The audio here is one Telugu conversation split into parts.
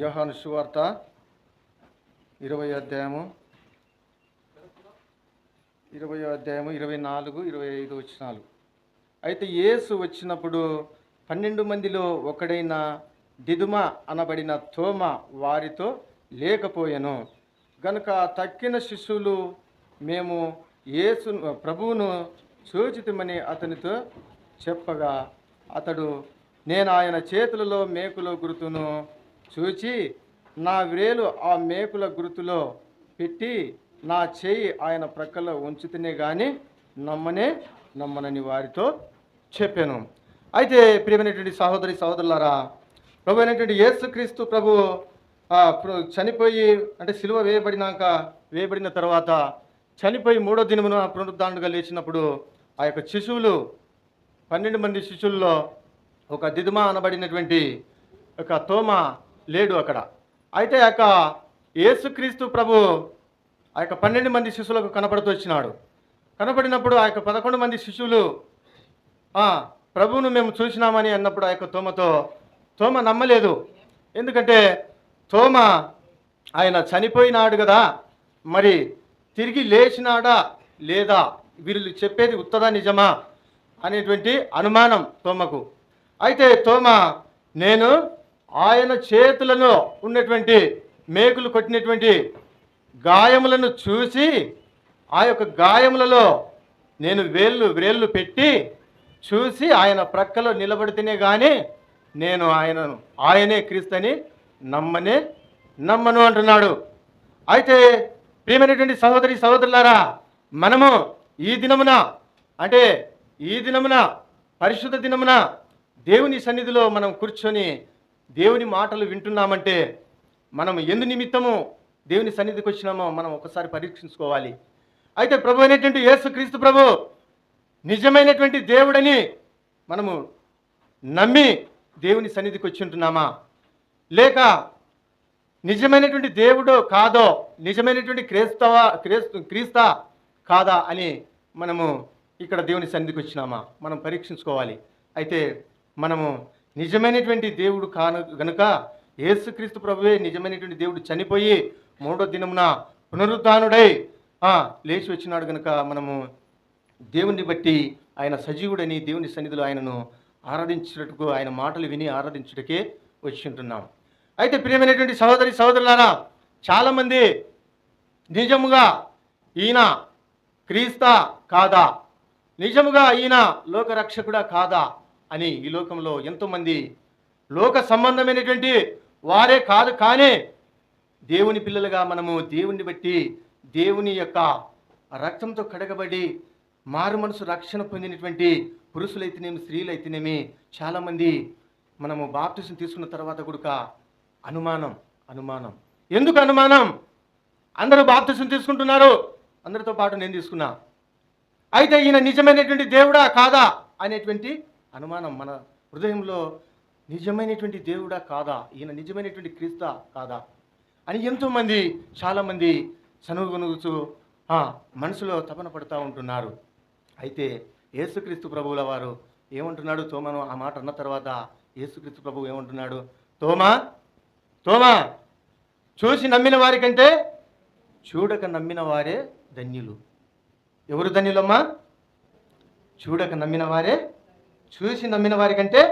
యోహాను సువార్త 20వ అధ్యాయము 24, 25 వచనాలు. అయితే యేసు వచ్చినప్పుడు 12 మందిలో ఒకడైన దిదుమ అనబడిన తోమ వారితో లేకపోయెను. గనుక తక్కిన శిష్యులు మేము యేసు ప్రభువును చూచితిమని అతనితో చెప్పగా, అతడు నేను ఆయన చేతులలో మేకుల గుర్తును చూచి నా వ్రేలు ఆ మేకుల గుర్తులో పెట్టి నా చేయి ఆయన ప్రక్కలో ఉంచితేనే కానీ నమ్మనని వారితో చెప్పాను. అయితే ప్రియమైనటువంటి సహోదరి సహోదరులారా, ప్రభు అయినటువంటి యేసుక్రీస్తు ప్రభు చనిపోయి అంటే సిలువ వేయబడిన తర్వాత చనిపోయి 3వ దినమున పునరుద్ధానుడుగా లేచినప్పుడు ఆ యొక్క శిశువులు 12 మంది శిష్యుల్లో ఒక దిదుమ అనబడినటువంటి ఒక తోమ లేడు అక్కడ. అయితే ఆ యొక్క యేసుక్రీస్తు ప్రభు ఆ యొక్క 12 మంది శిష్యులకు కనపడుతూ వచ్చినాడు. కనపడినప్పుడు ఆ యొక్క 11 మంది శిష్యులు ప్రభువును మేము చూసినామని అన్నప్పుడు ఆ యొక్క తోమ నమ్మలేదు. ఎందుకంటే తోమ ఆయన చనిపోయినాడు కదా, మరి తిరిగి లేచినాడా లేదా, వీళ్ళు చెప్పేది ఉత్తదా నిజమా అనేటువంటి అనుమానం తోమకు. అయితే తోమ నేను ఆయన చేతులలో ఉన్నటువంటి మేకులు కొట్టినటువంటి గాయములను చూసి ఆ యొక్క గాయములలో నేను వ్రేళ్ళు పెట్టి చూసి ఆయన ప్రక్కలో నిలబడితేనే కానీ నేను ఆయనే క్రీస్తని నమ్మను అంటున్నాడు. అయితే ప్రియమైనటువంటి సహోదరి సహోదరులారా, మనము ఈ దినమున పరిశుద్ధ దినమున దేవుని సన్నిధిలో మనం కూర్చొని దేవుని మాటలు వింటున్నామంటే మనం ఎందు నిమిత్తము దేవుని సన్నిధికి వచ్చినామో మనం ఒకసారి పరీక్షించుకోవాలి. అయితే ప్రభు అయినటువంటి యేసుక్రీస్తు ప్రభు నిజమైనటువంటి దేవుడని మనము నమ్మి దేవుని సన్నిధికి వచ్చి ఉంటున్నామా, లేక నిజమైనటువంటి దేవుడో కాదో, నిజమైనటువంటి క్రీస్తా కాదా అని మనము ఇక్కడ దేవుని సన్నిధికి వచ్చినామా మనం పరీక్షించుకోవాలి. అయితే మనము నిజమైనటువంటి దేవుడు గనుక యేసుక్రీస్తు ప్రభువే నిజమైనటువంటి దేవుడు చనిపోయి 3వ దినమున పునరుద్ధానుడై లేచి వచ్చినాడు కనుక మనము దేవుని బట్టి ఆయన సజీవుడని దేవుని సన్నిధిలో ఆయనను ఆరాధించుటకు, ఆయన మాటలు విని ఆరాధించుటకే వచ్చి ఉంటున్నాం. అయితే ప్రియమైనటువంటి సహోదరి సహోదరులారా, చాలామంది నిజముగా ఈయన క్రీస్తా కాదా, నిజముగా ఈయన లోకరక్షకుడా కాదా అని ఈ లోకంలో ఎంతోమంది లోక సంబంధమైనటువంటి వారే కాదు, కానీ దేవుని పిల్లలుగా మనము దేవుని బట్టి దేవుని యొక్క రక్తంతో కడగబడి మారు మనసు రక్షణ పొందినటువంటి పురుషులైతేనేమి స్త్రీలైతేనేమి చాలామంది మనము బాప్తిసం తీసుకున్న తర్వాత కూడా అనుమానం. ఎందుకు అనుమానం? అందరూ బాప్తిసం తీసుకుంటున్నారు, అందరితో పాటు నేను తీసుకున్నా. అయితే ఈయన నిజమైనటువంటి దేవుడా కాదా అనేటువంటి అనుమానం మన హృదయంలో, నిజమైనటువంటి దేవుడా కాదా, ఈయన నిజమైనటువంటి క్రీస్తా కాదా అని ఎంతోమంది చాలామంది సనుగునుగుతూ మనసులో తపన పడుతూ ఉంటున్నారు. అయితే యేసుక్రీస్తు ప్రభువుల వారు ఏమంటున్నాడు? తోమను ఆ మాట అన్న తర్వాత యేసుక్రీస్తు ప్రభువు ఏమంటున్నాడు? తోమా చూసి నమ్మిన వారికంటే చూడక నమ్మిన వారే ధన్యులు. ఎవరు ధన్యులమ్మా? చూడక నమ్మిన వారే, చూసి నమ్మిన వారికంటే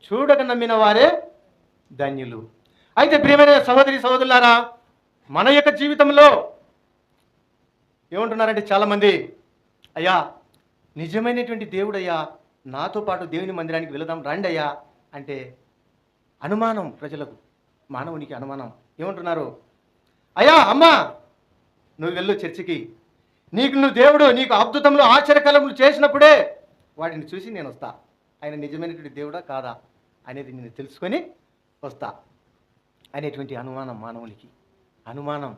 చూడక నమ్మిన వారే ధన్యులు. అయితే ప్రియమైన సహోదరి సహోదరులారా, మన యొక్క జీవితంలో ఏమంటున్నారంటే చాలామంది, అయ్యా నిజమైనటువంటి దేవుడయ్యా, నాతో పాటు దేవుని మందిరానికి వెళదాం రండి అయ్యా అంటే అనుమానం. ప్రజలకు, మానవునికి అనుమానం. ఏమంటున్నారు? అయ్యా అమ్మా నువ్వు వెళ్ళు చర్చికి, నువ్వు దేవుడు నీకు అద్భుతంలో ఆశ్చర్యకరములు చేసినప్పుడే వాటిని చూసి నేను వస్తా, ఆయన నిజమైనటువంటి దేవుడా కాదా అనేది నేను తెలుసుకొని వస్తా అనేటువంటి అనుమానం. మానవునికి అనుమానం,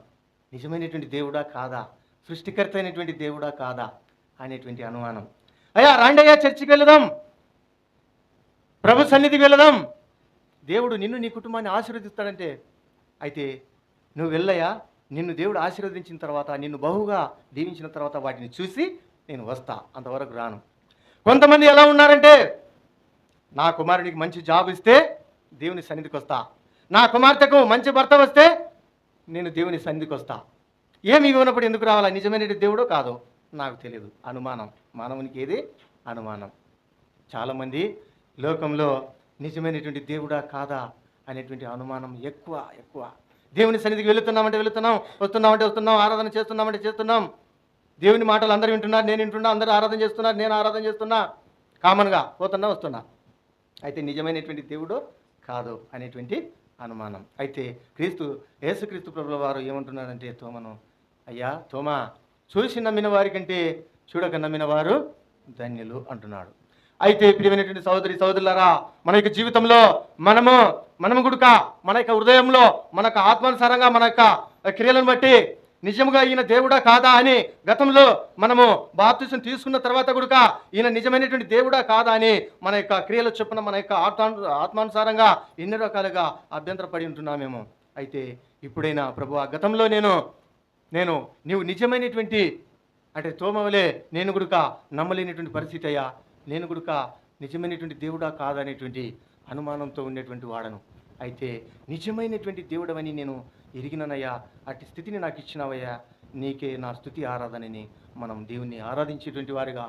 నిజమైనటువంటి దేవుడా కాదా, సృష్టికర్త అయినటువంటి దేవుడా కాదా అనేటువంటి అనుమానం. అయ్యా రాండయ్యా చర్చికి వెళదాం, ప్రభు సన్నిధికి వెళదాం, దేవుడు నిన్ను నీ కుటుంబాన్ని ఆశీర్వదిస్తాడంటే, అయితే నువ్వు వెళ్ళయ్యా, నిన్ను దేవుడు ఆశీర్వదించిన తర్వాత, నిన్ను బహుగా దీవించిన తర్వాత వాటిని చూసి నేను వస్తా, అంతవరకు రాను. కొంతమంది ఎలా ఉన్నారంటే, నా కుమారుడికి మంచి జాబ్ ఇస్తే దేవుని సన్నిధికి వస్తా, నా కుమార్తెకు మంచి భర్త వస్తే నేను దేవుని సన్నిధికి వస్తా. ఏమి ఇవ్వనప్పుడు ఎందుకు రావాలా? నిజమైనటువంటి దేవుడో కాదో నాకు తెలియదు. అనుమానం, మానవునికి ఏది అనుమానం. చాలామంది లోకంలో నిజమైనటువంటి దేవుడా కాదా అనేటువంటి అనుమానం ఎక్కువ. దేవుని సన్నిధికి వెళుతున్నామంటే వెళుతున్నాం, వస్తున్నామంటే వస్తున్నాం, ఆరాధన చేస్తున్నామంటే చేస్తున్నాం. దేవుని మాటలు అందరూ వింటున్నారు, నేను వింటున్నా, అందరూ ఆరాధన చేస్తున్నారు, నేను ఆరాధన చేస్తున్నా, కామన్గా పోతున్నా వస్తున్నా. అయితే నిజమైనటువంటి దేవుడు కాదు అనేటువంటి అనుమానం. అయితే యేసుక్రీస్తు ప్రభుల వారు ఏమంటున్నారంటే తోమను, అయ్యా తోమా, చూసి నమ్మిన వారి కంటే చూడక నమ్మిన వారు ధన్యులు అంటున్నాడు. అయితే ప్రియమైనటువంటి సహోదరులారా, మన యొక్క జీవితంలో మనము గుడుక మన యొక్క హృదయంలో మన యొక్క ఆత్మానుసారంగా మన యొక్క క్రియలను బట్టి నిజముగా ఈయన దేవుడా కాదా అని గతంలో మనము బాప్తిసం తీసుకున్న తర్వాత కూడా ఈయన నిజమైనటువంటి దేవుడా కాదా అని మన యొక్క క్రియల చొప్పున మన యొక్క ఆత్మానుసారంగా ఎన్ని రకాలుగా అభ్యంతరపడి ఉంటున్నామేమో. అయితే ఇప్పుడైనా ప్రభు, ఆ గతంలో నీవు నిజమైనటువంటి అంటే తోమవలే నేను గుడుక నమ్మలేనటువంటి పరిస్థితి అయ్యా, నేను గుడుక నిజమైనటువంటి దేవుడా కాదనేటువంటి అనుమానంతో ఉండేటువంటి వాడను. అయితే నిజమైనటువంటి దేవుడవని నేను ఎరిగిననయ్యా, అట్టి స్థితిని నాకు ఇచ్చినావయ్యా, నీకే నా స్తుతి ఆరాధనని మనం దేవుణ్ణి ఆరాధించేటువంటి వారిగా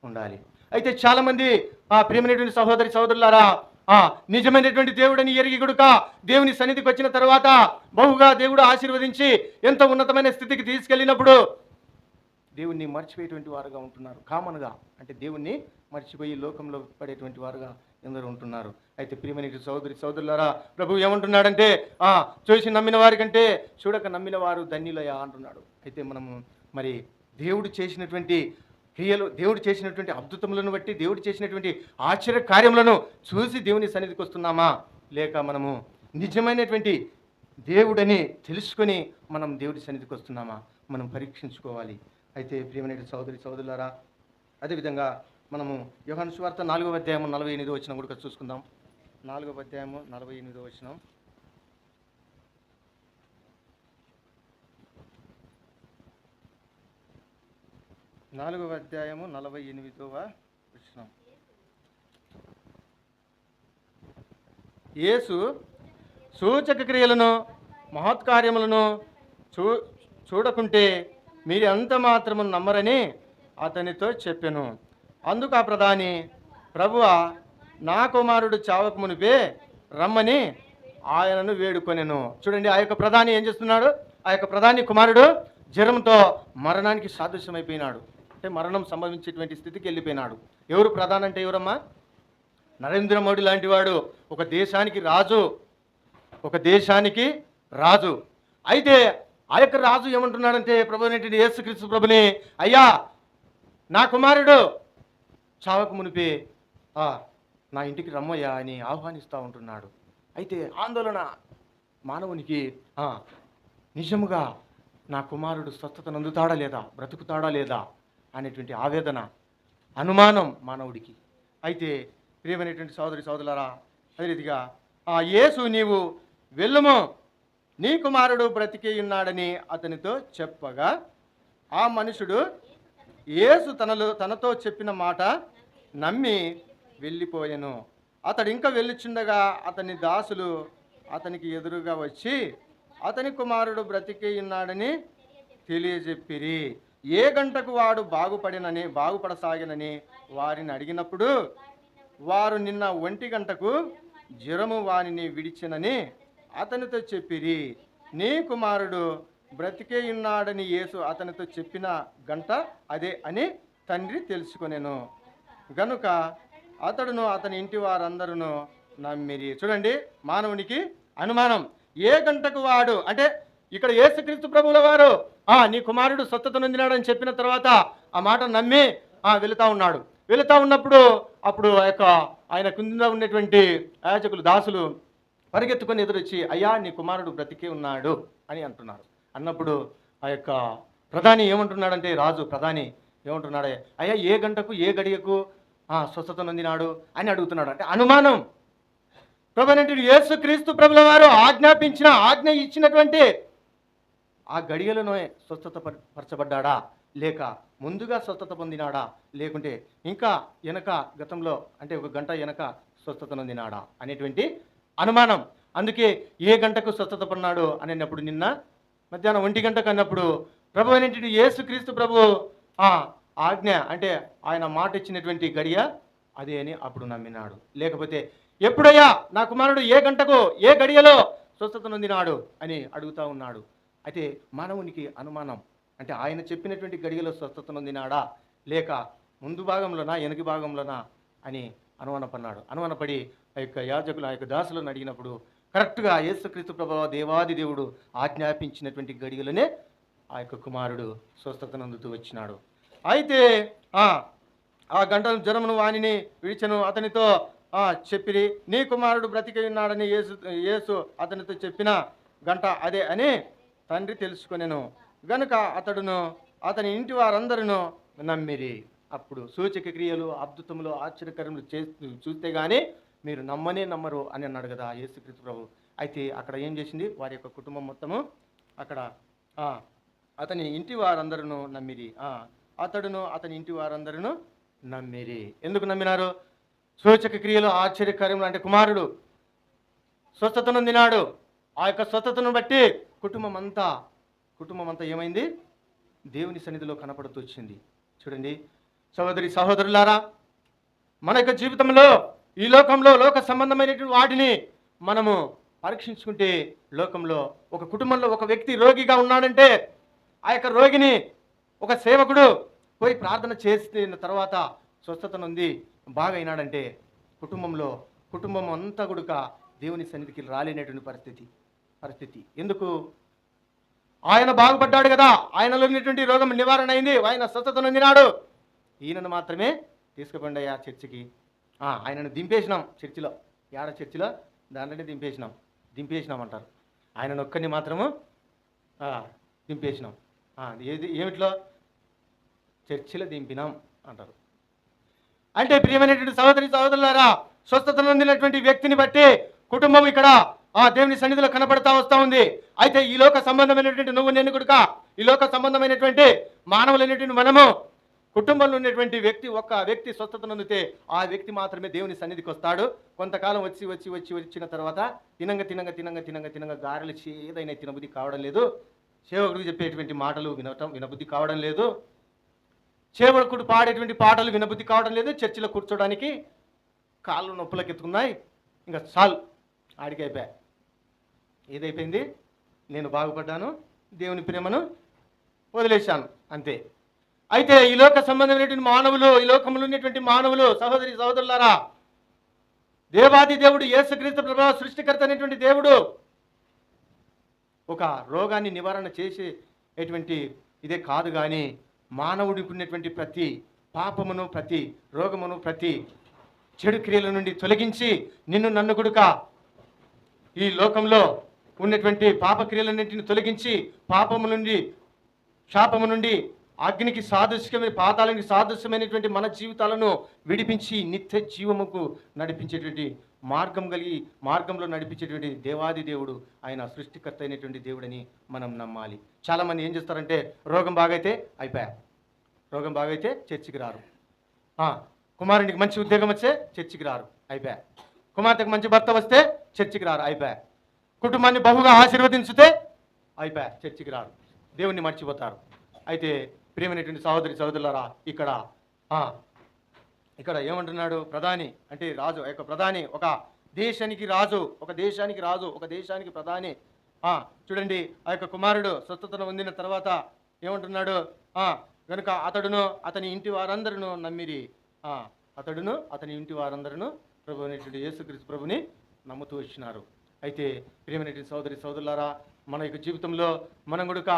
ఉండాలి. అయితే చాలామంది ప్రియమైనటువంటి సహోదరులారా, నిజమైనటువంటి దేవుడని ఎరిగి గుడుక దేవుని సన్నిధికి వచ్చిన తర్వాత బహుగా దేవుడు ఆశీర్వదించి ఎంతో ఉన్నతమైన స్థితికి తీసుకెళ్ళినప్పుడు దేవుణ్ణి మర్చిపోయేటువంటి వారుగా ఉంటున్నారు. కామన్గా అంటే దేవుణ్ణి మర్చిపోయి లోకంలో పడేటువంటి వారుగా ఎందరూ ఉంటున్నారు. అయితే ప్రియమైన సహోదరులారా, ప్రభు ఏమంటున్నాడంటే చూసి నమ్మిన వారి కంటే చూడక నమ్మిన వారు ధన్యులయ్యా అంటున్నాడు. అయితే మనము మరి దేవుడు చేసినటువంటి క్రియలు, దేవుడు చేసినటువంటి అద్భుతములను బట్టి, దేవుడు చేసినటువంటి ఆశ్చర్య కార్యములను చూసి దేవుని సన్నిధికి వస్తున్నామా, లేక మనము నిజమైనటువంటి దేవుడని తెలుసుకొని మనం దేవుడి సన్నిధికి వస్తున్నామా, మనం పరీక్షించుకోవాలి. అయితే ప్రియమైన సహోదరులారా, అదేవిధంగా మనము యోహాను సువార్త 4వ అధ్యాయము 48వ వచనం కూడా చూసుకుందాం. 4వ అధ్యాయము 48వ వచనం. యేసు సూచక క్రియలను మహత్కార్యములను చూడకుంటే మీరు ఎంత మాత్రము నమ్మరని అతనితో చెప్పెను. అందుకు ఆ ప్రధాని, ప్రభువా, నా కుమారుడు చావక మునిపే రమ్మని ఆయనను వేడుకొనెను. చూడండి, ఆ యొక్క ప్రధాని ఏం చేస్తున్నాడు? ఆ యొక్క ప్రధాని కుమారుడు జ్వరంతో మరణానికి సాదృశ్యమైపోయినాడు. అంటే మరణం సంభవించేటువంటి స్థితికి వెళ్ళిపోయినాడు. ఎవరు ప్రధాని అంటే ఎవరమ్మా? నరేంద్ర మోడీ లాంటి వాడు ఒక దేశానికి రాజు. అయితే ఆ యొక్క రాజు ఏమంటున్నాడంటే ప్రభు అనేటువంటి యేసుక్రీస్తు ప్రభుని, అయ్యా నా కుమారుడు చావక మునిపే నా ఇంటికి రమ్మయ్యా అని ఆహ్వానిస్తూ ఉంటున్నాడు. అయితే ఆందోళన మానవునికి, నిజముగా నా కుమారుడు స్వస్థతను అందుతాడా లేదా, బ్రతుకుతాడా లేదా అనేటువంటి ఆవేదన, అనుమానం మానవుడికి. అయితే ప్రియమైనటువంటి సహోదరులారా, అదే రీతిగా యేసు, నీవు వెళ్ళుము, నీ కుమారుడు బ్రతికే ఉన్నాడని అతనితో చెప్పగా ఆ మనుషుడు యేసు తనతో చెప్పిన మాట నమ్మి వెళ్ళిపోయాను. అతడు ఇంకా వెళ్ళుచుండగా అతని దాసులు అతనికి ఎదురుగా వచ్చి అతని కుమారుడు బ్రతికే ఉన్నాడని తెలియజెప్పిరి. ఏ గంటకు వాడు బాగుపడసాగినని వారిని అడిగినప్పుడు వారు నిన్న 1 గంటకు జ్వరము వానిని విడిచినని అతనితో చెప్పిరి. నీ కుమారుడు బ్రతికే ఉన్నాడని యేసు అతనితో చెప్పిన గంట అదే అని తండ్రి తెలుసుకొనెను గనుక అతడును అతని ఇంటి వారందరూ నమ్మిరి. చూడండి, మానవునికి అనుమానం. ఏ గంటకు వాడు అంటే ఇక్కడ యేసుక్రీస్తు ప్రభువుల వారు నీ కుమారుడు స్వస్థత నొందినాడని చెప్పిన తర్వాత ఆ మాట నమ్మి వెళుతూ ఉన్నప్పుడు అప్పుడు ఆయన కింద ఉన్నటువంటి యాజకులు, దాసులు పరిగెత్తుకొని ఎదురొచ్చి, అయ్యా నీ కుమారుడు బ్రతికే ఉన్నాడు అని అంటున్నారు. అన్నప్పుడు ఆ యొక్క ప్రధాని ఏమంటున్నాడంటే, ప్రధాని ఏమంటున్నాడు, అయ్యా ఏ గంటకు ఏ గడియకు స్వస్థత నొందినాడు అని అడుగుతున్నాడు. అంటే అనుమానం. ప్రభువైనటువంటి యేసుక్రీస్తు ప్రభుల వారు ఆజ్ఞ ఇచ్చినటువంటి ఆ గడియలోనే స్వస్థత పరచబడ్డాడా, లేక ముందుగా స్వస్థత పొందినాడా, లేకుంటే ఇంకా గతంలో అంటే 1 గంట స్వస్థత నొందినాడా అనేటువంటి అనుమానం. అందుకే ఏ గంటకు స్వస్థత పడినాడు అన్నప్పుడు నిన్న మధ్యాహ్నం 1 గంటకు అన్నప్పుడు ప్రభు అయినటువంటి యేసుక్రీస్తు ప్రభు ఆ ఆజ్ఞ అంటే ఆయన మాట ఇచ్చినటువంటి గడియ అదే అని అప్పుడు నమ్మినాడు. లేకపోతే ఎప్పుడయ్యా నా కుమారుడు ఏ గంటకు ఏ గడియలో స్వస్థత నొందినాడు అని అడుగుతా ఉన్నాడు. అయితే మానవునికి అనుమానం, అంటే ఆయన చెప్పినటువంటి గడియలో స్వస్థత నొందినాడా లేక ముందు భాగంలోనా వెనక భాగంలోనా అని అనుమానపడి ఆ యొక్క యాజకులు ఆ యొక్క దాసులను అడిగినప్పుడు కరెక్ట్గా యేసుక్రీస్తు ప్రభువు దేవాది దేవుడు ఆజ్ఞాపించినటువంటి గడియలోనే ఆ యొక్క కుమారుడు స్వస్థత నందుతూ వచ్చినాడు. అయితే ఆ గంటను జ్వరమును వాణిని విడిచెను. అతనితో చెప్పిరి, నీ కుమారుడు బ్రతికి ఉన్నాడని యేసు అతనితో చెప్పిన గంట అదే అని తండ్రి తెలుసుకొనెను గనుక అతడును అతని ఇంటి వారందరూ నమ్మిరి. అప్పుడు సూచక క్రియలు అద్భుతములు ఆశ్చర్యకరములు చూస్తే కానీ మీరు నమ్మరు అని అన్నాడు కదా యేసుక్రీస్తు ప్రభు. అయితే అక్కడ ఏం చేసింది, వారి యొక్క కుటుంబం మొత్తము అక్కడ అతని ఇంటి వారందరూ నమ్మిరి. అతడును అతని ఇంటి వారందరూ నమ్మిరి. ఎందుకు నమ్మినారు? సూచక క్రియలు ఆశ్చర్యకరములు అంటే కుమారుడు స్వస్థత నొందినాడు. ఆ యొక్క స్వస్థతను బట్టి కుటుంబం అంతా ఏమైంది? దేవుని సన్నిధిలో కనపడుతూ వచ్చింది. చూడండి సహోదరులారా, మన యొక్క జీవితంలో ఈ లోకంలో లోక సంబంధమైనటువంటి వాటిని మనము పరీక్షించుకుంటే, లోకంలో ఒక కుటుంబంలో ఒక వ్యక్తి రోగిగా ఉన్నాడంటే ఆ యొక్క రోగిని ఒక సేవకుడు పోయి ప్రార్థన చేసిన తర్వాత స్వస్థత నొంది బాగా అయినాడంటే కుటుంబం అంతా కూడా దేవుని సన్నిధికి రాలేనటువంటి పరిస్థితి. ఎందుకు? ఆయన బాగుపడ్డాడు కదా, ఆయనలో ఉన్నటువంటి రోగం నివారణ అయింది, ఆయన స్వస్థత నొందినాడు. ఈయనను మాత్రమే తీసుకుపోండి అయ్యా చర్చికి. ఆయనను దింపేసినాం చర్చిలో, చర్చిలో దాంట్లోనే దింపేసినాం అంటారు. ఆయన ఒక్కరిని మాత్రము దింపేసినాం. ఏమిట్లో? చర్చిలో దింపినాం అంటారు. అంటే ప్రియమైనటువంటి సహోదరులారా, స్వస్థత నొందినటువంటి వ్యక్తిని బట్టి కుటుంబం ఇక్కడ దేవుని సన్నిధిలో కనపడతా వస్తూ ఉంది. అయితే ఈ లోక సంబంధమైనటువంటి నువ్వు నేను కూడా ఈ లోక సంబంధమైనటువంటి మానవులైనటువంటి మనము కుటుంబంలో ఉన్నటువంటి ఒక్క వ్యక్తి స్వస్థత నొందితే ఆ వ్యక్తి మాత్రమే దేవుని సన్నిధికి వస్తాడు. కొంతకాలం వచ్చిన తర్వాత తినంగా గారెలు ఏదైనా తినబుద్ధి కావడం లేదు, సేవకుడికి చెప్పేటువంటి మాటలు వినబుద్ధి కావడం లేదు, సేవకుడు పాడేటువంటి పాటలు వినబుద్ధి కావడం లేదు, చర్చిలో కూర్చోడానికి కాళ్ళు నొప్పులకు ఎత్తుకున్నాయి, ఇంకా చాలు ఆడికి అయిపోయా. ఏదైపోయింది? నేను బాగుపడ్డాను, దేవుని ప్రేమను వదిలేశాను, అంతే. అయితే ఈ లోక సంబంధమైనటువంటి మానవులు, ఈ లోకంలో ఉన్నటువంటి మానవులు, సహోదరులారా, దేవాది దేవుడు యేసుక్రీస్తు ప్రభువు సృష్టికర్త అనేటువంటి దేవుడు ఒక రోగాన్ని నివారణ చేసేటువంటి ఇదే కాదు, కానీ మానవుడికి ఉన్నటువంటి ప్రతి పాపమును, ప్రతి రోగమును, ప్రతి చెడు క్రియల నుండి తొలగించి నన్ను గుడుక ఈ లోకంలో ఉన్నటువంటి పాపక్రియలన్నింటిని తొలగించి పాపము నుండి, శాపము నుండి, అగ్నికి సాదృశ్యమైన, పాతాళానికి సాదృశ్యమైనటువంటి మన జీవితాలను విడిపించి నిత్య జీవముకు నడిపించేటువంటి మార్గంలో నడిపించేటువంటి దేవాది దేవుడు ఆయన సృష్టికర్త అయినటువంటి దేవుడని మనం నమ్మాలి. చాలామంది ఏం చేస్తారంటే రోగం బాగైతే అయిపోయా, రోగం బాగైతే చర్చికి రారు, కుమారునికి మంచి ఉద్యోగం వస్తే చర్చికి రారు, అయిపోయా, కుమార్తెకు మంచి భర్త వస్తే చర్చికి రారు, అయిపోయా, కుటుంబాన్ని బహుగా ఆశీర్వదించితే అయిపోయా, చర్చికి రారు, దేవుణ్ణి మర్చిపోతారు. అయితే ప్రియమైనటువంటి సహోదరులారా, ఇక్కడ ఏమంటున్నాడు? ప్రధాని అంటే రాజు, ఆ యొక్క ప్రధాని ఒక దేశానికి రాజు, ఒక దేశానికి ప్రధాని. చూడండి, ఆ యొక్క కుమారుడు స్వస్థతను పొందిన తర్వాత ఏమంటున్నాడు? కనుక అతడును అతని ఇంటి వారందరూ నమ్మిరి. అతడును అతని ఇంటి వారందరూ ప్రభు అయినటువంటి యేసుక్రీస్తు ప్రభుని నమ్ముతూ వచ్చినారు. అయితే ప్రియమైనటువంటి సహోదరులారా, మన యొక్క జీవితంలో మనం కూడా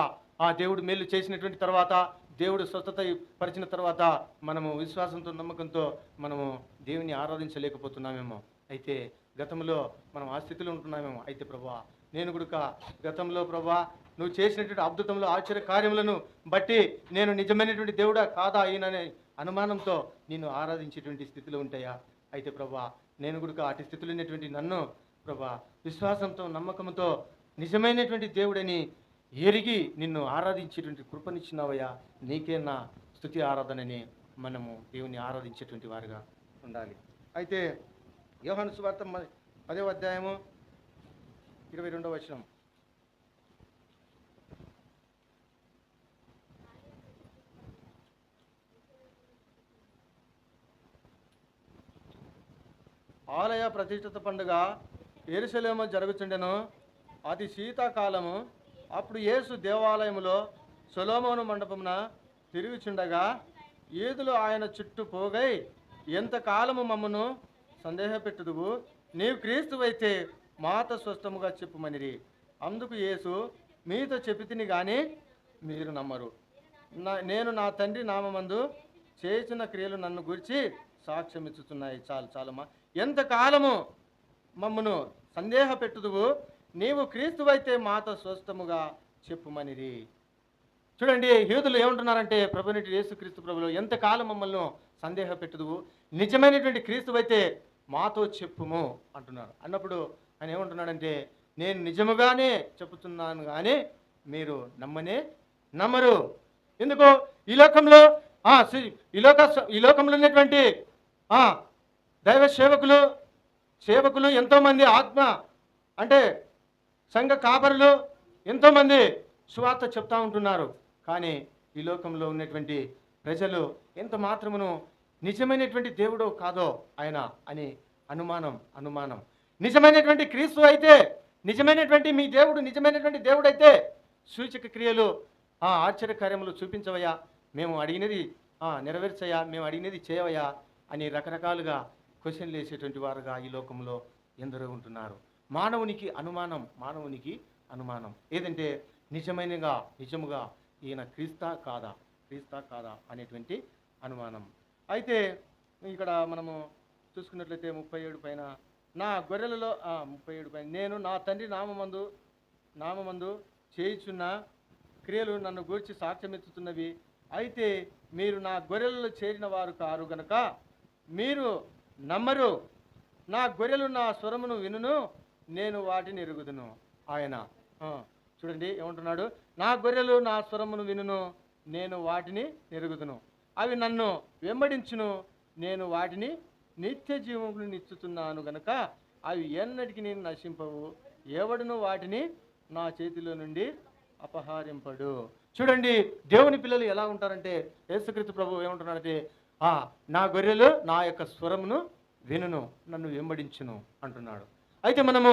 దేవుడు మేలు చేసినటువంటి తర్వాత, దేవుడు స్వస్థత పరిచిన తర్వాత మనము విశ్వాసంతో, నమ్మకంతో మనము దేవుని ఆరాధించలేకపోతున్నామేమో. అయితే గతంలో మనం ఆ స్థితిలో ఉంటున్నామేమో. అయితే ప్రభువా, నేను కూడా గతంలో ప్రభువా నువ్వు చేసినటువంటి అద్భుతంలో ఆశ్చర్య కార్యములను బట్టి నేను నిజమైనటువంటి దేవుడా కాదా అయిననే అనుమానంతో నిన్ను ఆరాధించేటువంటి స్థితిలో ఉంటాయా? అయితే ప్రభువా, నేను కూడా అటు స్థితిలో ఉన్నటువంటి నన్ను ప్రభువా విశ్వాసంతో, నమ్మకంతో నిజమైనటువంటి దేవుడని ఎరిగి నిన్ను ఆరాధించేటువంటి కృపనిచ్చినావయ్యా, నీకే నా స్తుతి ఆరాధనని మనము దేవుని ఆరాధించేటువంటి వారుగా ఉండాలి. అయితే యోహాను సువార్త 10వ అధ్యాయము 22వ వచనం. ఆలయ ప్రతిష్ఠిత పండుగ యెరూషలేములో జరుగుచుండెను. అది శీతాకాలము. అప్పుడు యేసు దేవాలయములో సొలొమోను మండపమున తిరుగుచుండగా యూదులు ఆయన చుట్టూ పోగై, ఎంతకాలము మమ్మను సందేహపెట్టుదువు? నీవు క్రీస్తువైతే మాతో స్పష్టముగా చెప్పుమనిరి. అందుకు యేసు, మీతో చెప్పితిని గాని మీరు నమ్మరు. నేను నా తండ్రి నామమందు చేసిన క్రియలు నన్ను గురించి సాక్ష్యం ఇచ్చుతున్నాయి. చాలమ్మా. ఎంతకాలము మమ్మను సందేహపెట్టుదువు? నీవు క్రీస్తువైతే మాతో స్పష్టముగా చెప్పుమనిరి. చూడండి, యూదులు ఏమంటున్నారంటే, ప్రభుని యేసుక్రీస్తు ప్రభులు ఎంతకాలం మమ్మల్ని సందేహపెట్టుదువు? నిజమైనటువంటి క్రీస్తువైతే మాతో చెప్పుము అంటున్నారు. అన్నప్పుడు ఆయన ఏమంటున్నాడంటే, నేను నిజముగానే చెప్పుతున్నాను కానీ మీరు నమ్మరు. ఎందుకు? ఈ లోకంలో ఉన్నటువంటి దైవ సేవకులు ఎంతోమంది, ఆత్మ అంటే సంఘ కాపరులు ఎంతోమంది సువార్త చెప్తా ఉంటున్నారు. కానీ ఈ లోకంలో ఉన్నటువంటి ప్రజలు ఎంత మాత్రమును నిజమైనటువంటి దేవుడో కాదో ఆయన అని అనుమానం. నిజమైనటువంటి క్రీస్తు అయితే, నిజమైనటువంటి మీ దేవుడు నిజమైనటువంటి దేవుడైతే సూచక క్రియలు, ఆశ్చర్యకార్యములు చూపించవయ్యా, మేము అడిగినది నెరవేర్చయా, మేము అడిగినది చేయవయ్యా అని రకరకాలుగా క్వశ్చన్లు వేసేటువంటి వారుగా ఈ లోకంలో ఎందరో ఉంటున్నారు. మానవునికి అనుమానం ఏదంటే నిజముగా ఈయన క్రీస్తా కాదా అనేటువంటి అనుమానం. అయితే ఇక్కడ మనము చూసుకున్నట్లయితే 37 పైన, నా గొర్రెలలో 37 పైన, నేను నా తండ్రి నామమందు చేయుచున్న క్రియలు నన్ను గూర్చి సాక్ష్యమెత్తుతున్నవి. అయితే మీరు నా గొర్రెలలో చేరిన వారు కారు గనక మీరు నమ్మరు. నా గొర్రెలు నా స్వరమును వినును, నేను వాటిని ఎరుగుదును. ఆయన చూడండి ఏమంటున్నాడు, నా గొర్రెలు నా స్వరమును వినును, నేను వాటిని ఎరుగుదును. అవి నన్ను వెంబడించును, నేను వాటిని నిత్య జీవమును నిచ్చుతున్నాను గనక అవి ఎన్నటికి నేను నశింపవు. ఎవడును వాటిని నా చేతిలో నుండి అపహరింపడు. చూడండి, దేవుని పిల్లలు ఎలా ఉంటారంటే, యేసుక్రీస్తు ప్రభువు ఏమంటున్నాడంటే, నా గొర్రెలు నా యొక్క స్వరమును వినును, నన్ను వెంబడించును అంటున్నాడు. అయితే మనము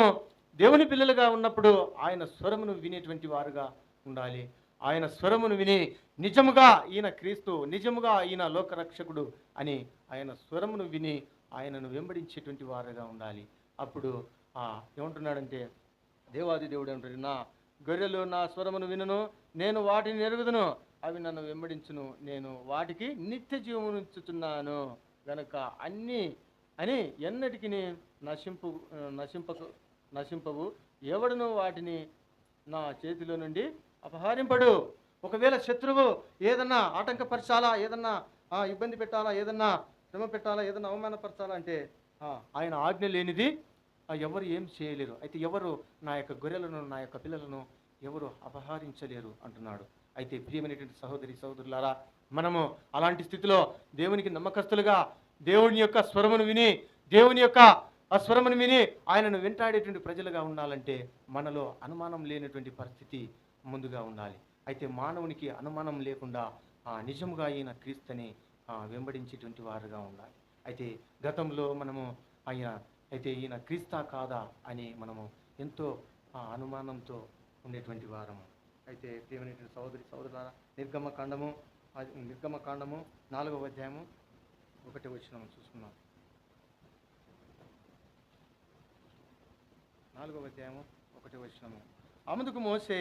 దేవుని పిల్లలుగా ఉన్నప్పుడు ఆయన స్వరమును వినేటువంటి వారుగా ఉండాలి. ఆయన స్వరమును విని నిజముగా ఈయన క్రీస్తు, నిజముగా ఈయన లోకరక్షకుడు అని ఆయన స్వరమును విని ఆయనను వెంబడించేటువంటి వారుగా ఉండాలి. అప్పుడు ఏమంటున్నాడంటే, దేవాది దేవుడు ఏమంటాడు, నా గొర్రెలు నా స్వరమును వినును, నేను వాటిని ఎరుగుదును, అవి నన్ను వెంబడించును, నేను వాటికి నిత్య జీవమును ఇచ్చుతున్నాను గనక అని ఎన్నటికి నశింపవు. ఎవడును వాటిని నా చేతిలో నుండి అపహరింపడు. ఒకవేళ శత్రువు ఏదన్నా ఆటంకపరచాలా, ఏదన్నా ఇబ్బంది పెట్టాలా, ఏదన్నా శ్రమ పెట్టాలా, ఏదన్నా అవమానపరచాలా అంటే ఆయన ఆజ్ఞ లేనిది ఎవరు ఏం చేయలేరు. అయితే ఎవరు నా యొక్క గొర్రెలను, నా యొక్క పిల్లలను ఎవరు అపహరించలేరు అంటున్నాడు. అయితే ప్రియమైనటువంటి సహోదరులారా, మనము అలాంటి స్థితిలో దేవునికి నమ్మకస్తులుగా దేవుని యొక్క స్వరమును విని, దేవుని యొక్క స్వరమును విని ఆయనను వెంటాడేటువంటి ప్రజలుగా ఉండాలంటే మనలో అనుమానం లేనటువంటి పరిస్థితి ముందుగా ఉండాలి. అయితే మానవునికి అనుమానం లేకుండా నిజముగా ఈయన క్రీస్తుని వెంబడించేటువంటి వారుగా ఉండాలి. అయితే గతంలో మనము ఈయన క్రీస్తా కాదా అని మనము ఎంతో అనుమానంతో ఉండేటువంటి వారము. అయితే ప్రియమైనటువంటి సహోదరులారా, నిర్గమకాండము 4వ అధ్యాయము 1వ వచనం చూసుకున్నాం. 4వ అధ్యాయము 1వ వచనము. అందుకు మోషే,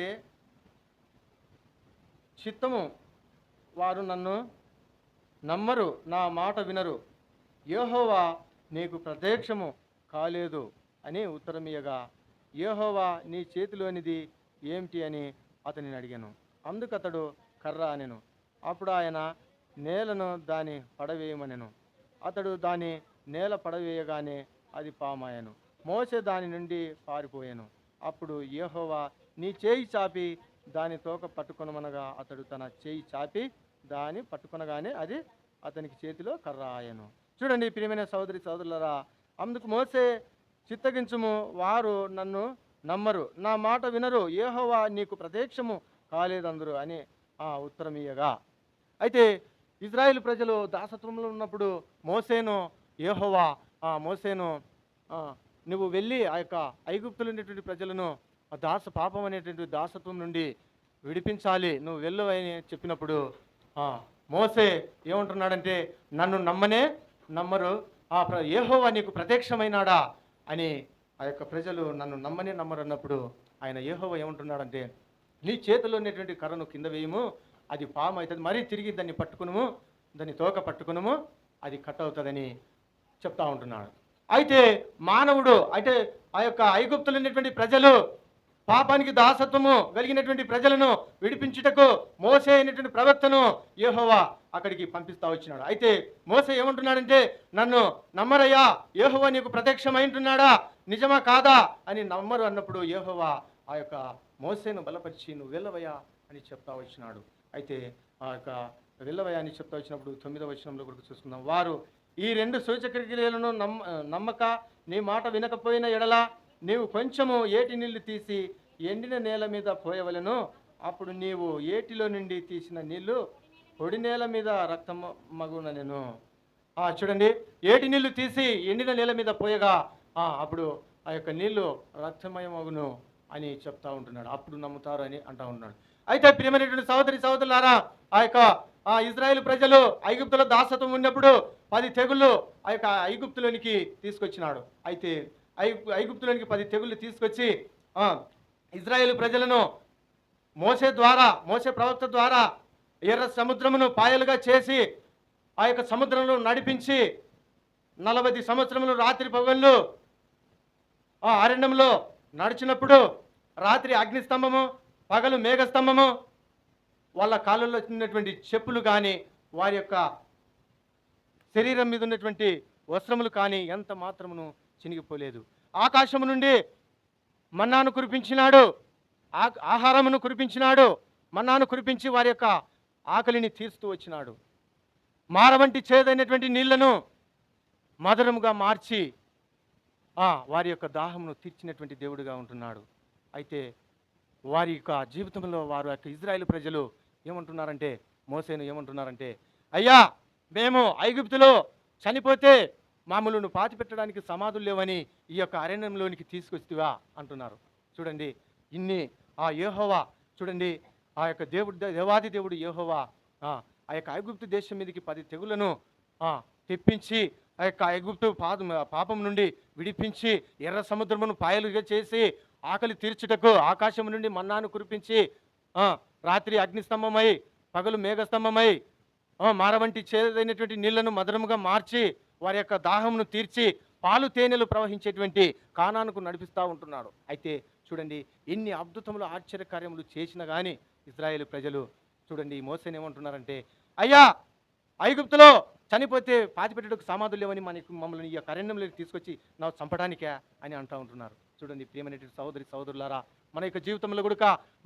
చిత్తము వారు నన్ను నమ్మరు, నా మాట వినరు, యెహోవా నీకు ప్రత్యక్షము కాలేదు అని ఉత్తరమియగా, యెహోవా నీ చేతిలోనిది ఏమిటి అని అతనిని అడిగాను. అందుకు అతడు కర్ర అనెను. అప్పుడు ఆయన నేలను దాని పడవేయమనెను. అతడు దాని నేల పడవేయగానే అది పామాయను. మోషే దాని నుండి పారిపోయాను. అప్పుడు యెహోవా నీ చేయి చాపి దాని తోక పట్టుకొనమనగా అతడు తన చేయి చాపి దాన్ని పట్టుకొనగానే అది అతనికి చేతిలో కర్ర ఆయను. చూడండి ప్రియమైన సహోదరులారా, అందుకు మోషే, చిత్తగించుము, వారు నన్ను నమ్మరు, నా మాట వినరు, యెహోవా నీకు ప్రత్యక్షము కాలేదందరు అని ఉత్తరం ఇయ్యగా. అయితే ఇజ్రాయేల్ ప్రజలు దాసత్వంలో ఉన్నప్పుడు మోసేను యెహోవా మోసేను ఆ, నువ్వు వెళ్ళి ఆ యొక్క ఐగుప్తులు ఉన్నటువంటి ప్రజలను ఆ పాపం అనేటువంటి దాసత్వం నుండి విడిపించాలి, నువ్వు వెళ్ళు అని చెప్పినప్పుడు మోసే ఏమంటున్నాడంటే, నన్ను నమ్మరు, యెహోవా నీకు ప్రత్యక్షమైనాడా అని ఆ యొక్క ప్రజలు నన్ను నమ్మరు అన్నప్పుడు ఆయన యెహోవా ఏమంటున్నాడంటే, నీ చేతిలో ఉన్నటువంటి కర్రను కింద వేయము, అది పాము అవుతుంది, మరీ తిరిగి దాన్ని పట్టుకును, దాన్ని తోక పట్టుకును, అది కట్ అవుతుందని చెప్తా ఉంటున్నాడు. అయితే మానవుడు అయితే ఆ యొక్క ఐగుప్తులు ఉన్నటువంటి ప్రజలు పాపానికి దాసత్వము కలిగినటువంటి ప్రజలను విడిపించుటకు మోసే అయినటువంటి ప్రవక్తను యెహోవా అక్కడికి పంపిస్తా వచ్చినాడు. అయితే మోసే ఏమంటున్నాడంటే, నన్ను నమ్మరయ్యా, యెహోవా నీకు ప్రత్యక్షమైంటున్నాడా, నిజమా కాదా అని నమ్మరు అన్నప్పుడు యెహోవా ఆ యొక్క మోసేను బలపరిచి నువ్వు వెళ్ళవయ్యా అని చెప్తా వచ్చినాడు. అయితే ఆ యొక్క వెళ్ళవయ్యా అని చెప్తా వచ్చినప్పుడు 9వ వచనంలో కూడా చూసుకుందాం. వారు ఈ 2 సూచక్రియలను నమ్మక నీ మాట వినకపోయిన ఎడల నీవు కొంచెము ఏటి నీళ్లు తీసి ఎండిన నేల మీద పోయవలెను, అప్పుడు నీవు ఏటిలో నుండి తీసిన నీళ్లు పొడి నేల మీద రక్తం మగునెను. చూడండి, ఏటి నీళ్లు తీసి ఎండిన నేల మీద పోయగా అప్పుడు ఆ యొక్క నీళ్లు రక్తమయమగును అని చెప్తా ఉంటున్నాడు. అప్పుడు నమ్ముతారు అని అంటా ఉంటున్నాడు. అయితే ప్రియమైనటువంటి సహోదరులారా, ఆ యొక్క ఇజ్రాయేల్ ప్రజలు ఐగుప్తుల దాసత్వం ఉన్నప్పుడు 10 తెగుళ్ళు ఆ యొక్క ఐగుప్తులోనికి తీసుకొచ్చినాడు. అయితే ఐగుప్తులోనికి 10 తెగుళ్ళు తీసుకొచ్చి ఇజ్రాయేల్ ప్రజలను మోసే ప్రవక్త ద్వారా ఎర్ర సముద్రమును పాయలుగా చేసి ఆ యొక్క సముద్రంలో నడిపించి 40 సంవత్సరములు రాత్రి పగళ్ళు అరణ్యంలో నడిచినప్పుడు రాత్రి అగ్నిస్తంభము, పగలు మేఘస్తంభము, వాళ్ళ కాళ్ళల్లో ఉన్నటువంటి చెప్పులు కానీ వారి యొక్క శరీరం మీద ఉన్నటువంటి వస్త్రములు కానీ ఎంత మాత్రమును చినిగిపోలేదు. ఆకాశము నుండి మన్నాను కురిపించినాడు, ఆహారమును కురిపించినాడు, మన్నాను కురిపించి వారి యొక్క ఆకలిని తీరుస్తూ వచ్చినాడు. మార వంటి చేదైనటువంటి నీళ్లను మధురముగా మార్చి వారి యొక్క దాహమును తీర్చినటువంటి దేవుడుగా ఉంటున్నాడు. అయితే వారి యొక్క జీవితంలో వారు యొక్క ఇజ్రాయేల్ ప్రజలు ఏమంటున్నారంటే, మోసేను ఏమంటున్నారంటే, అయ్యా మేము ఐగుప్తులో చనిపోతే మామూలును పాతి పెట్టడానికి సమాధులు లేవని ఈ యొక్క అరణ్యంలోనికి తీసుకొస్తావా అంటున్నారు. చూడండి, ఇన్ని యెహోవా చూడండి, ఆ యొక్క దేవాది దేవుడు యెహోవా ఆ యొక్క ఐగుప్తు దేశం మీదకి 10 తెగులను తెప్పించి ఆ యొక్క ఐగుప్తు పాపం నుండి విడిపించి ఎర్ర సముద్రమును పాయలుగా చేసి ఆకలి తీర్చుటకు ఆకాశం నుండి మన్నాను కురిపించి రాత్రి అగ్నిస్తంభమై పగలు మేఘస్తంభమై మారవంటి చేదైనటువంటి నీళ్లను మధురముగా మార్చి వారి యొక్క దాహమును తీర్చి పాలు తేనెలు ప్రవహించేటువంటి కానానుకు నడిపిస్తూ ఉంటున్నాడు. అయితే చూడండి, ఎన్ని అద్భుతములు ఆశ్చర్యకార్యములు చేసినా కానీ ఇజ్రాయేల్ ప్రజలు చూడండి మోసేని ఏమంటున్నారంటే, అయ్యా ఐగుప్తులో చనిపోతే పాతిపెట్టడానికి సమాధులు లేవని మమ్మల్ని ఈ యొక్క అరణ్యంలోకి తీసుకొచ్చి నాకు చంపడానికే అని అంటూ ఉంటున్నారు. చూడండి ప్రియమైనటువంటి సహోదరులారా, మన యొక్క జీవితంలో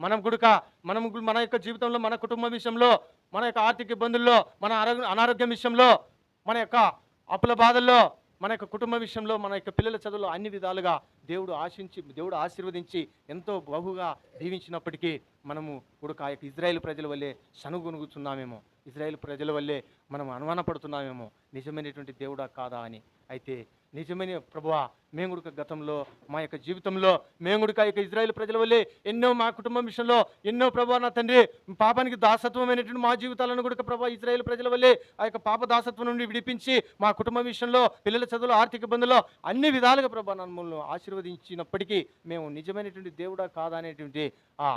మన యొక్క జీవితంలో, మన కుటుంబ విషయంలో, మన యొక్క ఆర్థిక ఇబ్బందుల్లో, మన అనారోగ్యం విషయంలో, మన యొక్క అప్పుల బాధల్లో, మన యొక్క కుటుంబ విషయంలో, మన యొక్క పిల్లల చదువులో అన్ని విధాలుగా దేవుడు ఆశీర్వదించి ఎంతో బహుగా దీవించినప్పటికీ మనము కూడా ఆ యొక్క ఇజ్రాయేల్ ప్రజల వల్లే సనుగొనుగుతున్నామేమో, ఇజ్రాయేల్ ప్రజల వల్లే మనం అనుమానపడుతున్నామేమో, నిజమైనటువంటి దేవుడా కాదా అని. అయితే నిజమైన ప్రభువా, మేము కూడా గతంలో మా యొక్క జీవితంలో మేము కూడా యొక్క ఇజ్రాయేల్ ప్రజల వల్లే ఎన్నో మా కుటుంబం విషయంలో ఎన్నో ప్రభువా నా తండ్రి పాపానికి దాసత్వమైనటువంటి మా జీవితాలను కూడా ప్రభువా ఇజ్రాయేల్ ప్రజల వల్లే ఆ యొక్క పాప దాసత్వం నుండి విడిపించి మా కుటుంబం విషయంలో, పిల్లల చదువులో, ఆర్థిక ఇబ్బందుల్లో అన్ని విధాలుగా ప్రభువా మమ్మల్ని ఆశీర్వదించినప్పటికీ మేము నిజమైనటువంటి దేవుడా కాదా అనేటువంటి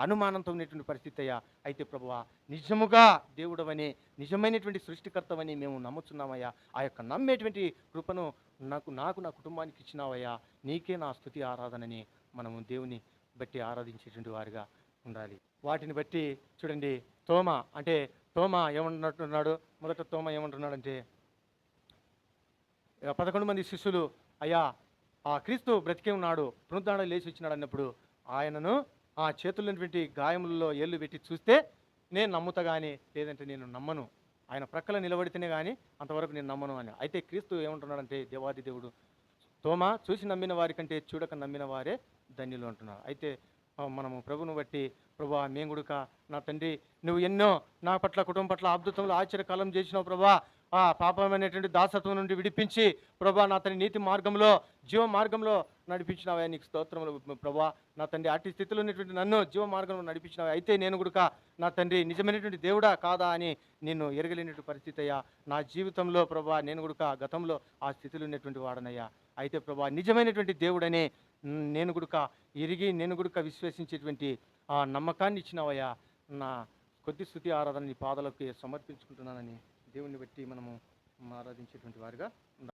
అనుమానంతో ఉన్నటువంటి పరిస్థితి అయ్యా. అయితే ప్రభువా నిజముగా దేవుడవని, నిజమైనటువంటి సృష్టికర్తవని మేము నమ్ముతున్నామయ్యా. ఆ యొక్క నమ్మేటువంటి కృపను నాకు నా కుటుంబానికి ఇచ్చినావయ్యా. నీకే నా స్తుతి ఆరాధనని మనము దేవుని బట్టి ఆరాధించేటువంటి వారిగా ఉండాలి. వాటిని బట్టి చూడండి, తోమ ఏమంటున్నాడు, మొదట తోమ ఏమంటున్నాడంటే, 11 మంది శిష్యులు అయ్యా క్రీస్తు బ్రతికే ఉన్నాడు, పునరుద్ధరణ లేచి వచ్చినాడు అన్నప్పుడు ఆయనను చేతుల్లోటువంటి గాయములలో ఏళ్ళు పెట్టి చూస్తే నేను నమ్ముతా కానీ లేదంటే నేను నమ్మను, ఆయన ప్రక్కల నిలబడితేనే కానీ అంతవరకు నేను నమ్మను అని. అయితే క్రీస్తు ఏమంటున్నాడంటే, దేవాది దేవుడు, తోమా చూసి నమ్మిన వారి కంటే చూడక నమ్మిన వారే ధన్యులు అంటున్నారు. అయితే మనము ప్రభువును బట్టి ప్రభా మేము గుడక నా తండ్రి నువ్వు ఎన్నో నా పట్ల కుటుంబం పట్ల అద్భుతములు ఆశ్చర్యకాలం చేసినావు ప్రభా. ఆ పాపమైనటువంటి దాసత్వం నుండి విడిపించి ప్రభా నా తండ్రి నీతి మార్గంలో జీవ మార్గంలో నడిపించినావా, నీకు స్తోత్రములు ప్రభా. నా తండ్రి అట్టి స్థితిలో ఉన్నటువంటి నన్ను జీవ మార్గంలో నడిపించినావా. అయితే నేను గుడక నా తండ్రి నిజమైనటువంటి దేవుడా కాదా అని నేను ఎరగలేనటువంటి పరిస్థితి అయ్యా నా జీవితంలో ప్రభా. నేను గుడక గతంలో ఆ స్థితిలో ఉన్నటువంటి వాడనయ్యా. అయితే ప్రభా నిజమైనటువంటి దేవుడనే నేను గుడక ఎరిగి నేను గుడక విశ్వసించేటువంటి ఆ నమ్మకాన్ని ఇచ్చినవయ్యా. నా కొద్ది స్తుతి ఆరాధన నీ పాదాలకి సమర్పించుకుంటున్నానని దేవుణ్ణి బట్టి మనము ఆరాధించేటువంటి వారిగా